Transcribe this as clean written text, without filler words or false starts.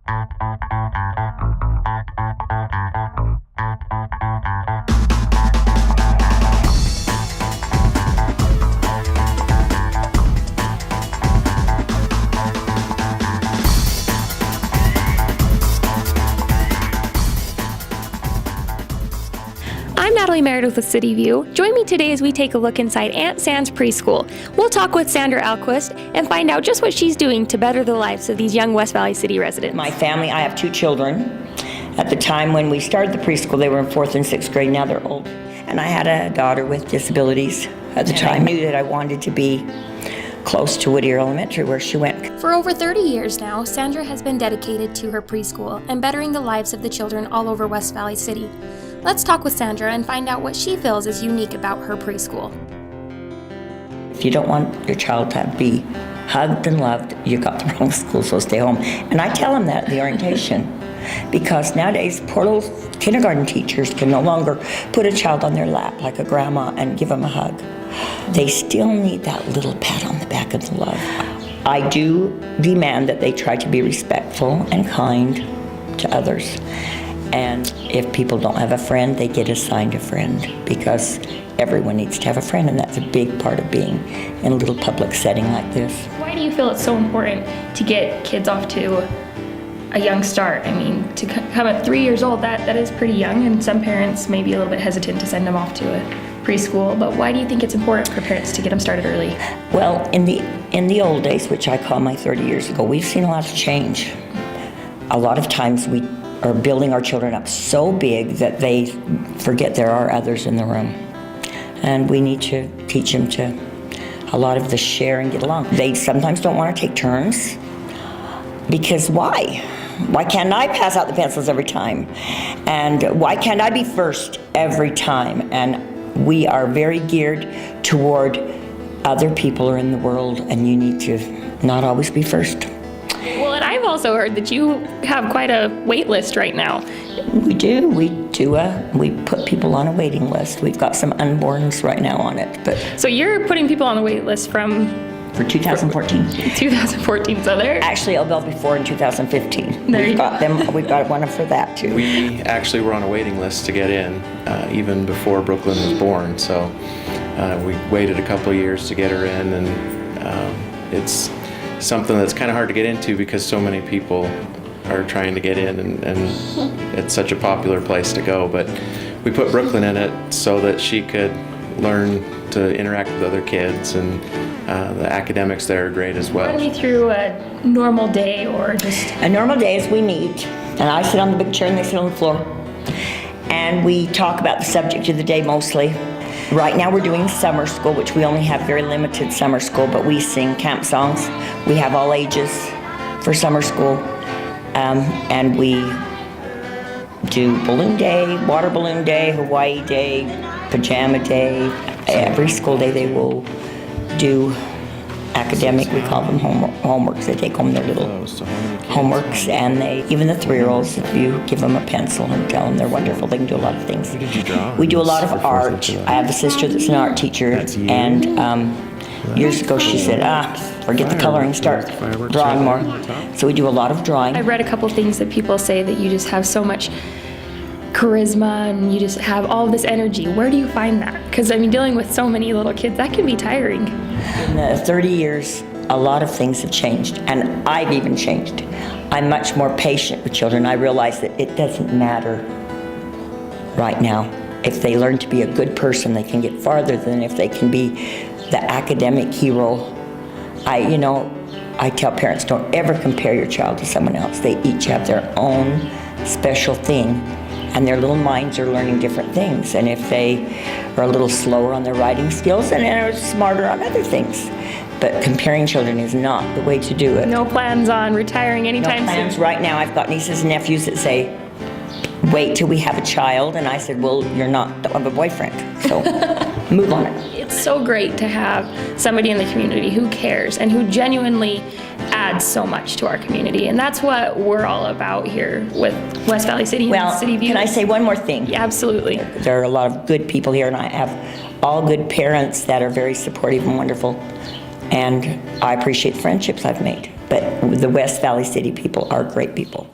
I'm Natalie Meredith with City View. Join me today as we take a look inside Aunt San's preschool. We'll talk with Sandra Alhquist and find out just what she's doing to better the lives of these young West Valley City residents. My family, I have 2 children. At the time when we started the preschool, they were in 4th and 6th grade. Now they're old. And I had a daughter with disabilities at the time. I knew that I wanted to be close to Whittier Elementary, where she went. For over 30 years now, Sandra has been dedicated to her preschool and bettering the lives of the children all over West Valley City. Let's talk with Sandra and find out what she feels is unique about her preschool. If you don't want your child to be hugged and loved, you got the wrong school, so stay home. And I tell them that at the orientation, because nowadays poor little kindergarten teachers can no longer put a child on their lap like a grandma and give them a hug. They still need that little pat on the back of the love. I do demand that they try to be respectful and kind to others. And if people don't have a friend, they get assigned a friend, because everyone needs to have a friend, and that's a big part of being in a little public setting like this. Why do you feel it's so important to get kids off to a young start? I mean, to come at 3 years old, that is pretty young, and some parents may be a little bit hesitant to send them off to a preschool, but why do you think it's important for parents to get them started early? Well, in the old days, which I call my 30 years ago, we've seen a lot of change. A lot of times we are building our children up so big that they forget there are others in the room. And we need to teach them to a lot of the share and get along. They sometimes don't want to take turns, because why? Why can't I pass out the pencils every time? And why can't I be first every time? And we are very geared toward other people are in the world, and you need to not always be first. Well, and I've also heard that you have quite a wait list right now. We do. We put people on a waiting list. We've got some unborns right now on it. But So you're putting people on the wait list for 2014. 2014, so there. Actually, it'll be before in 2015. There you go. We've got one for that too. We actually were on a waiting list to get in even before Brooklyn was born. So we waited a couple of years to get her in, and it's something that's kind of hard to get into because so many people are trying to get in, and it's such a popular place to go. But we put Brooklyn in it so that she could learn to interact with other kids, and the academics there are great as well. Run me through a normal day, or just... A normal day is we meet, and I sit on the big chair and they sit on the floor, and we talk about the subject of the day mostly. Right now we're doing summer school, which we only have very limited summer school, but we sing camp songs. We have all ages for summer school, and we do balloon day, water balloon day, Hawaii day, pajama day. Every school day they will do academic, we call them homeworks. They take home their little homeworks, and even the 3-year-olds, if you give them a pencil and tell them they're wonderful, they can do a lot of things. What did you draw? We do a lot of art. I have a sister that's an art teacher, and years ago she said, forget the coloring, start drawing more. So we do a lot of drawing. I've read a couple things that people say that you just have so much charisma and you just have all this energy. Where do you find that? Because I mean, dealing with so many little kids, that can be tiring. In the 30 years, a lot of things have changed, and I've even changed. I'm much more patient with children. I realize that it doesn't matter right now. If they learn to be a good person, they can get farther than if they can be the academic hero. I tell parents, don't ever compare your child to someone else. They each have their own special thing, and their little minds are learning different things. And if they are a little slower on their writing skills, then they're smarter on other things. But comparing children is not the way to do it. No plans on retiring anytime No plans soon? right now. I've got nieces and nephews that say, wait till we have a child. And I said, well, don't have a boyfriend. So move on it. It's so great to have somebody in the community who cares and who genuinely adds so much to our community. And that's what we're all about here with West Valley City and City View. Can I say one more thing? Yeah, absolutely. There are a lot of good people here, and I have all good parents that are very supportive and wonderful. And I appreciate the friendships I've made. But the West Valley City people are great people.